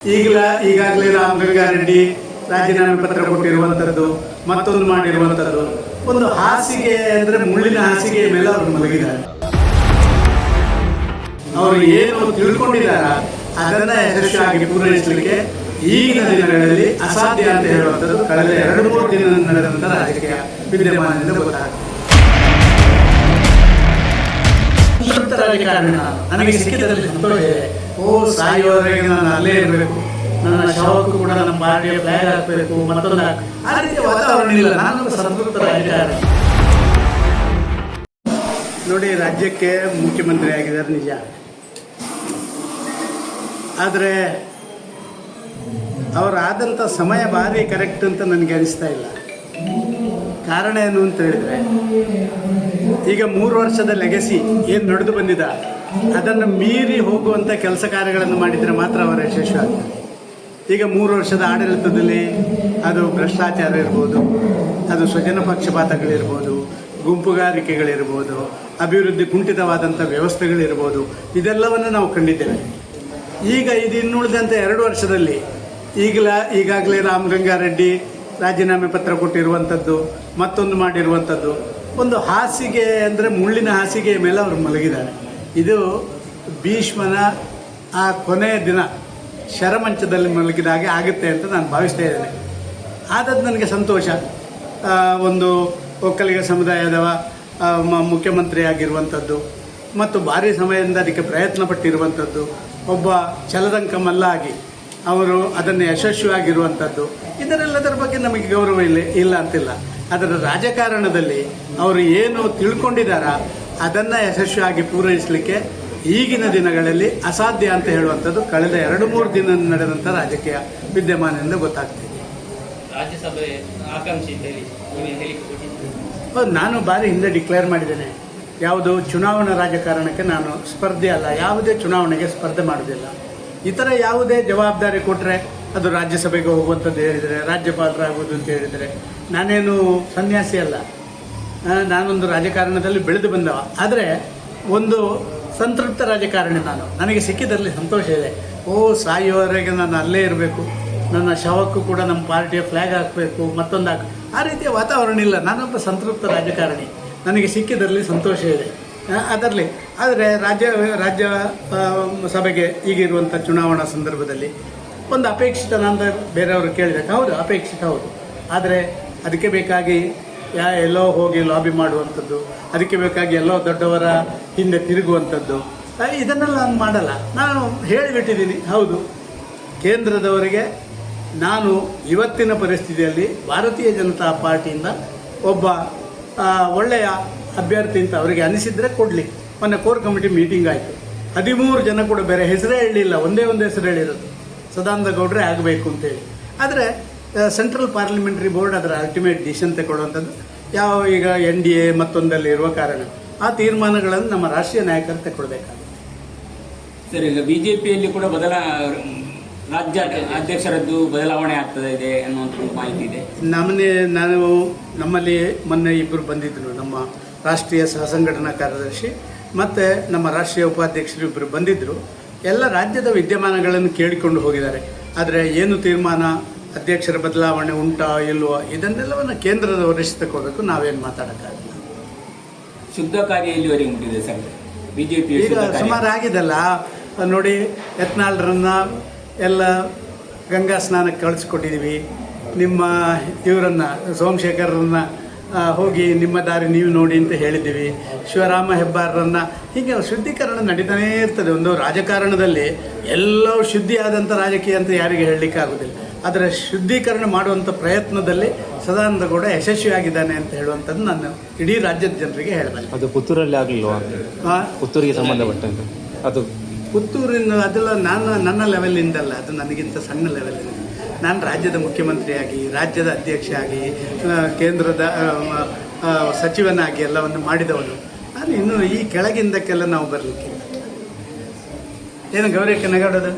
ಈಗಾಗಲೇ ರಾಮಲಿಂಗಾರೆಡ್ಡಿ ರಾಜೀನಾಮೆ ಪತ್ರ ಕೊಟ್ಟಿರುವಂತದ್ದು, ಮತ್ತೊಂದು ಮಾಡಿರುವಂತದ್ದು, ಒಂದು ಹಾಸಿಗೆ ಅಂದ್ರೆ ಮುಳ್ಳಿನ ಹಾಸಿಗೆ ಮೇಲೆ ಅವರು ಮಲಗಿದ್ದಾರೆ. ಅವರು ಏನು ತಿಳ್ಕೊಂಡಿದಾರ ಅದನ್ನ ಯಶಸ್ವಿಯಾಗಿ ಪೂರೈಸಲಿಕ್ಕೆ ಈಗಿನ ದಿನಗಳಲ್ಲಿ ಅಸಾಧ್ಯ ಅಂತ ಹೇಳುವಂಥದ್ದು ಕಳೆದ 2-3 ದಿನ ನಡೆದಂತ ರಾಜಕೀಯ ವಿದ್ಯಮಾನದಿಂದ ಗೊತ್ತಾಗ್ತದೆ. ರಾಜಕಾರಣ ನನಗೆ ಸಿಕ್ಕಿದಲ್ಲಿ ಸಂತೋಷ ಇದೆ. ಸಾಯುವವರೆಗೆ ನಾನು ಅಲ್ಲೇ ಇರಬೇಕು, ನನ್ನ ಶವಕ್ಕೂ ಕೂಡ ನಮ್ಮ ಪಾರ್ಟಿಯ ಫ್ಲಾಗ್ ಹಾಕಬೇಕು, ಮತ್ತೊಂದು ಆ ರೀತಿಯ ವಾತಾವರಣ ಇಲ್ಲ. ನಾನು ಸಂತೃಪ್ತ ರಾಜಕಾರಣ. ನೋಡಿ, ರಾಜ್ಯಕ್ಕೆ ಮುಖ್ಯಮಂತ್ರಿ ಆಗಿದ್ದಾರೆ ನಿಜ, ಆದರೆ ಅವರಾದಂಥ ಸಮಯ ಭಾರಿ ಕರೆಕ್ಟ್ ಅಂತ ನನಗೆ ಅನಿಸ್ತಾ ಇಲ್ಲ. ಕಾರಣ ಏನು ಅಂತ ಹೇಳಿದರೆ, ಈಗ 3 ವರ್ಷದ ಲೆಗಸಿ ಏನು ನಡೆದು ಬಂದಿದೆ ಅದನ್ನು ಮೀರಿ ಹೋಗುವಂಥ ಕೆಲಸ ಕಾರ್ಯಗಳನ್ನು ಮಾಡಿದರೆ ಮಾತ್ರ ಅವರ ಯಶಸ್ವಿ ಆಗ್ತದೆ. ಈಗ 3 ವರ್ಷದ ಆಡಳಿತದಲ್ಲಿ ಅದು ಭ್ರಷ್ಟಾಚಾರ ಇರ್ಬೋದು, ಅದು ಸ್ವಜನ ಪಕ್ಷಪಾತಗಳಿರ್ಬೋದು, ಗುಂಪುಗಾರಿಕೆಗಳಿರ್ಬೋದು, ಅಭಿವೃದ್ಧಿ ಕುಂಠಿತವಾದಂಥ ವ್ಯವಸ್ಥೆಗಳಿರ್ಬೋದು, ಇದೆಲ್ಲವನ್ನು ನಾವು ಕಂಡಿದ್ದೇವೆ. ಈಗ ಇದು ಇನ್ನುಳಿದಂಥ 2 ವರ್ಷದಲ್ಲಿ ಈಗಾಗಲೇ ರಾಮಲಿಂಗಾರೆಡ್ಡಿ ರಾಜೀನಾಮೆ ಪತ್ರ ಕೊಟ್ಟಿರುವಂಥದ್ದು, ಮತ್ತೊಂದು ಮಾಡಿರುವಂಥದ್ದು, ಒಂದು ಹಾಸಿಗೆ ಅಂದರೆ ಮುಳ್ಳಿನ ಹಾಸಿಗೆಯ ಮೇಲೆ ಅವರು ಮಲಗಿದ್ದಾರೆ. ಇದು ಭೀಷ್ಮನ ಆ ಕೊನೆಯ ದಿನ ಶರಮಂಚದಲ್ಲಿ ಮಲಗಿದಾಗೆ ಆಗುತ್ತೆ ಅಂತ ನಾನು ಭಾವಿಸ್ತಾ ಇದ್ದೇನೆ. ಆದದ್ದು ನನಗೆ ಸಂತೋಷ. ಒಂದು ಒಕ್ಕಲಿಗ ಸಮುದಾಯದವ ಮುಖ್ಯಮಂತ್ರಿ ಆಗಿರುವಂಥದ್ದು ಮತ್ತು ಭಾರಿ ಸಮಯದಿಂದ ಅದಕ್ಕೆ ಪ್ರಯತ್ನ ಪಟ್ಟಿರುವಂಥದ್ದು, ಒಬ್ಬ ಛಲದಂಕ ಮಲ್ಲ ಆಗಿ ಅವರು ಅದನ್ನು ಯಶಸ್ವಿಯಾಗಿರುವಂಥದ್ದು, ಇದರೆಲ್ಲದರ ಬಗ್ಗೆ ನಮಗೆ ಗೌರವ ಇಲ್ಲ ಅಂತಿಲ್ಲ. ಅದರ ರಾಜಕಾರಣದಲ್ಲಿ ಅವರು ಏನು ತಿಳ್ಕೊಂಡಿದಾರ ಅದನ್ನು ಯಶಸ್ವಿಯಾಗಿ ಪೂರೈಸಲಿಕ್ಕೆ ಈಗಿನ ದಿನಗಳಲ್ಲಿ ಅಸಾಧ್ಯ ಅಂತ ಹೇಳುವಂಥದ್ದು ಕಳೆದ 2-3 ದಿನ ನಡೆದಂಥ ರಾಜಕೀಯ ವಿದ್ಯಮಾನದಿಂದ ಗೊತ್ತಾಗ್ತಿದೆ. ರಾಜ್ಯಸಭೆ ಆಕಾಂಕ್ಷಿ ನಾನು ಬಾರಿ ಹಿಂದೆ ಡಿಕ್ಲೇರ್ ಮಾಡಿದ್ದೇನೆ, ಯಾವುದು ಚುನಾವಣಾ ರಾಜಕಾರಣಕ್ಕೆ ನಾನು ಸ್ಪರ್ಧೆ ಅಲ್ಲ, ಯಾವುದೇ ಚುನಾವಣೆಗೆ ಸ್ಪರ್ಧೆ ಮಾಡೋದಿಲ್ಲ. ಇತರ ಯಾವುದೇ ಜವಾಬ್ದಾರಿ ಕೊಟ್ಟರೆ ಅದು ರಾಜ್ಯಸಭೆಗೆ ಹೋಗುವಂಥದ್ದು ಹೇಳಿದರೆ, ರಾಜ್ಯಪಾಲರಾಗುವುದು ಅಂತ ಹೇಳಿದರೆ, ನಾನೇನು ಸನ್ಯಾಸಿ ಅಲ್ಲ, ನಾನೊಂದು ರಾಜಕಾರಣದಲ್ಲಿ ಬೆಳೆದು ಬಂದವ. ಆದರೆ ಒಂದು ಸಂತೃಪ್ತ ರಾಜಕಾರಣಿ ನಾನು. ನನಗೆ ಸಿಕ್ಕಿದಲ್ಲಿ ಸಂತೋಷ ಇದೆ. ಸಾಯುವವರೆಗೆ ನಾನು ಅಲ್ಲೇ ಇರಬೇಕು, ನನ್ನ ಶವಕ್ಕೂ ಕೂಡ ನಮ್ಮ ಪಾರ್ಟಿಯ ಫ್ಲಾಗ್ ಹಾಕಬೇಕು, ಮತ್ತೊಂದು ಆ ರೀತಿಯ ವಾತಾವರಣ ಇಲ್ಲ. ನಾನೊಬ್ಬ ಸಂತೃಪ್ತ ರಾಜಕಾರಣಿ. ನನಗೆ ಸಿಕ್ಕಿದಲ್ಲಿ ಸಂತೋಷ ಇದೆ ಅದರಲ್ಲಿ. ಆದರೆ ರಾಜ್ಯ ಸಭೆಗೆ ಈಗಿರುವಂಥ ಚುನಾವಣಾ ಸಂದರ್ಭದಲ್ಲಿ ಒಂದು ಅಪೇಕ್ಷಿತ ಅಂತ ಬೇರೆಯವರು ಕೇಳಿದಾಗ, ಹೌದು ಅಪೇಕ್ಷಿತ ಹೌದು. ಆದರೆ ಅದಕ್ಕೆ ಬೇಕಾಗಿ ಎಲ್ಲೋ ಹೋಗಿ ಲಾಬಿ ಮಾಡುವಂಥದ್ದು, ಅದಕ್ಕೆ ಬೇಕಾಗಿ ಎಲ್ಲೋ ದೊಡ್ಡವರ ಹಿಂದೆ ತಿರುಗುವಂಥದ್ದು, ಇದನ್ನೆಲ್ಲ ನಾನು ಮಾಡಲ್ಲ. ನಾನು ಹೇಳಿಬಿಟ್ಟಿದ್ದೀನಿ, ಹೌದು ಕೇಂದ್ರದವರಿಗೆ ನಾನು ಇವತ್ತಿನ ಪರಿಸ್ಥಿತಿಯಲ್ಲಿ ಭಾರತೀಯ ಜನತಾ ಪಾರ್ಟಿಯಿಂದ ಒಬ್ಬ ಒಳ್ಳೆಯ ಅಭ್ಯರ್ಥಿ ಅಂತ ಅವರಿಗೆ ಅನಿಸಿದರೆ ಕೊಡಲಿ. ಮೊನ್ನೆ ಕೋರ್ ಕಮಿಟಿ ಮೀಟಿಂಗ್ ಆಯಿತು, 13 ಜನ ಕೂಡ ಬೇರೆ ಹೆಸರೇ ಹೇಳಿಲ್ಲ, ಒಂದೇ ಹೆಸರು ಹೇಳಿರೋದು, ಸದಾನಂದ ಗೌಡ್ರೆ ಆಗಬೇಕು ಅಂತೇಳಿ. ಆದರೆ ಸೆಂಟ್ರಲ್ ಪಾರ್ಲಿಮೆಂಟರಿ ಬೋರ್ಡ್ ಅದರ ಅಲ್ಟಿಮೇಟ್ ಡಿಸಿಷನ್ ತಗೊಳ್ಳುವಂಥದ್ದು ಈಗ NDA ಮತ್ತೊಂದಲ್ಲಿ ಇರುವ ಕಾರಣ ಆ ತೀರ್ಮಾನಗಳನ್ನು ನಮ್ಮ ರಾಷ್ಟ್ರೀಯ ನಾಯಕರು ತಗೊಳ್ಬೇಕಾಗುತ್ತೆ. ಸರ್, ಈಗ ಬಿಜೆಪಿಯಲ್ಲಿ ಕೂಡ ರಾಜ್ಯ ಅಧ್ಯಕ್ಷರದ್ದು ಬದಲಾವಣೆ ಆಗ್ತದೆ ಇದೆ ಅನ್ನುವಂಥ ಮಾಹಿತಿ ಇದೆ. ನಮ್ಮಲ್ಲಿ ಮೊನ್ನೆ ಇಬ್ಬರು ಬಂದಿದ್ದರು, ನಮ್ಮ ರಾಷ್ಟ್ರೀಯ ಸಹ ಸಂಘಟನಾ ಕಾರ್ಯದರ್ಶಿ ಮತ್ತು ನಮ್ಮ ರಾಷ್ಟ್ರೀಯ ಉಪಾಧ್ಯಕ್ಷರು ಇಬ್ಬರು ಬಂದಿದ್ದರು. ಎಲ್ಲ ರಾಜ್ಯದ ವಿದ್ಯಮಾನಗಳನ್ನು ಕೇಳಿಕೊಂಡು ಹೋಗಿದ್ದಾರೆ. ಆದರೆ ಏನು ತೀರ್ಮಾನ, ಅಧ್ಯಕ್ಷರ ಬದಲಾವಣೆ ಉಂಟಾ ಇಲ್ವೋ, ಇದನ್ನೆಲ್ಲವನ್ನು ಕೇಂದ್ರದ ವರಿಷ್ಠ ತಗೋಬೇಕು, ನಾವೇನು ಮಾತಾಡೋಕ್ಕಾಗಲ್ಲ. ಶುದ್ಧ ಕಾರ್ಯ ಎಲ್ಲಿವರೆಗೆ ಮುಟ್ಟಿದೆ ಸರ್ ಬಿಜೆಪಿ? ಈಗ ಸುಮಾರು ಆಗಿದೆಲ್ಲ ನೋಡಿ, ಯತ್ನಾಳ್ರನ್ನ ಎಲ್ಲ ಗಂಗಾ ಸ್ನಾನಕ್ಕೆ ಕಳಿಸ್ಕೊಟ್ಟಿದ್ದೀವಿ. ನಿಮ್ಮ ಇವರನ್ನು ಸೋಮಶೇಖರನ್ನ ಹೋಗಿ ನಿಮ್ಮ ದಾರಿ ನೀವು ನೋಡಿ ಅಂತ ಹೇಳಿದ್ದೀವಿ. ಶಿವರಾಮ ಹೆಬ್ಬಾರರನ್ನು, ಹೀಗೆ ಶುದ್ಧೀಕರಣ ನಡೀತಾನೇ ಇರ್ತದೆ. ಒಂದು ರಾಜಕಾರಣದಲ್ಲಿ ಎಲ್ಲವೂ ಶುದ್ಧಿ ಆದಂಥ ರಾಜಕೀಯ ಅಂತ ಯಾರಿಗೆ ಹೇಳಲಿಕ್ಕೆ ಆಗೋದಿಲ್ಲ. ಆದರೆ ಶುದ್ಧೀಕರಣ ಮಾಡುವಂಥ ಪ್ರಯತ್ನದಲ್ಲಿ ಸದಾನಂದ ಗೌಡ ಯಶಸ್ವಿಯಾಗಿದ್ದಾನೆ ಅಂತ ಹೇಳುವಂಥದ್ದು ನಾನು ಇಡೀ ರಾಜ್ಯದ ಜನರಿಗೆ ಹೇಳಿದೆ. ಅದು ಪುತ್ತೂರಲ್ಲಿ ಆಗಲಿಲ್ವಾ? ಪುತ್ತೂರಿಗೆ ಸಂಬಂಧಪಟ್ಟಂತೆ ಅದು ಪುತ್ತೂರಿನ ಅದೆಲ್ಲ ನನ್ನ ಲೆವೆಲಿಂದಲ್ಲ, ಅದು ನನಗಿಂತ ಸಣ್ಣ ಲೆವೆಲಿಂದ. ನಾನು ರಾಜ್ಯದ ಮುಖ್ಯಮಂತ್ರಿಯಾಗಿ, ರಾಜ್ಯದ ಅಧ್ಯಕ್ಷ ಆಗಿ, ಕೇಂದ್ರದ ಸಚಿವನಾಗಿ ಎಲ್ಲವನ್ನು ಮಾಡಿದವನು ನಾನು. ಇನ್ನು ಈ ಕೆಳಗಿಂದಕ್ಕೆಲ್ಲ ನಾವು ಬರಲಿಕ್ಕಿಲ್ಲ. ಏನು ಗೌರವಕ್ಕೆ ನಗಾಡೋದು?